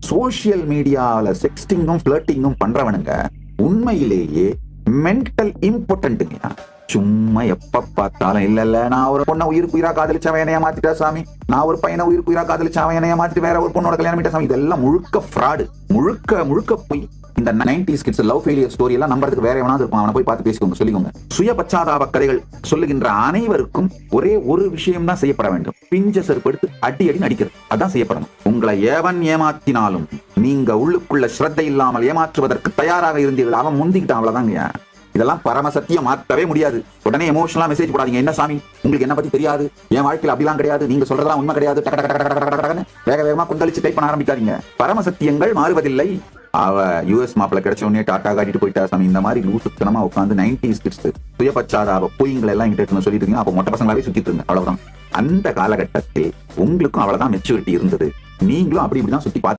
Social மீடியால செக்ஸ்டிங்கும் ஃபிளர்ட்டிங்கும் பண்றவனுங்க உண்மையிலேயே mental இம்பார்ட்டன்ட்டுங்க. சும்மா எப்ப பார்த்தாலும் இல்ல நான் ஒரு பொண்ணை உயிருக்கு உயிரா காதலிச்சவன் என்னைய மாத்திட்டா சாமி, நான் ஒரு பையனை உயிருக்கு உயிரா காதலிச்சவன் என்னைய மாத்திட்டு வேற ஒரு பொண்ணோட கல்யாணம் பண்ணிட்டா சாமி. இதெல்லாம் முழுக்க ஃப்ராடு, முழுக்க போய். இந்த 90s kids love failure story எல்லாம் நம்பறதுக்கு வேற எவனாவது இருப்பான், அவனை போய் பார்த்து பேசிக்கோங்க, சொல்லிக்கோங்க. சுய பச்சாதாப கதைகள் சொல்லுகின்ற அனைவருக்கும் ஒரே ஒரு விஷயம் தான் செய்யப்பட வேண்டும், பிஞ்ச செருப்படுத்து அடி நடிக்கிறது. அதான் செய்யப்படணும். உங்களை எவன் ஏமாத்தினாலும் நீங்க உள்ளுக்குள்ள ஸ்ரத்தை இல்லாமல் ஏமாற்றுவதற்கு தயாராக இருந்தீர்கள், அவன் முந்திக்கிட்டான், அவ்வளவுதாங்க. இதெல்லாம் பரம சத்தியம், மாற்றவே முடியாது. உடனே எமோஷனலா மெசேஜ் போடாதீங்க. என்ன சாமி உங்களுக்கு என்ன பத்தி தெரியாது, என் வாழ்க்கையில் அப்படிலாம் கிடையாது, நீங்க சொல்றதெல்லாம் உண்மை கிடையாது, வேக வேகமா குந்தளிச்சு டைப் பண்ண ஆரம்பிக்காதீங்க. பரம சத்தியங்கள் மாறுவதில்லை. அவ யூஎஸ் மாப்பிள்ள கிடைச்ச உடனே டாட்டா காட்டிட்டு போயிட்டா சாமி. இந்த மாதிரி லூசுத்தனமா உட்காந்து 90s கிட்ஸ் சுய பச்சாதாப பொய்களை எல்லாம் எங்கிட்ட சொல்லிட்டு இருங்க. அப்ப மொட்டை பசங்களாவே சுத்திட்டு இருங்க, அவ்வளவுதான். அந்த காலகட்டத்தில் உங்களுக்கும் அவ்வளவுதான் மெச்சூரிட்டி இருந்தது, நீங்களும் அப்படி இப்படிதான் சுத்தி பார்த்து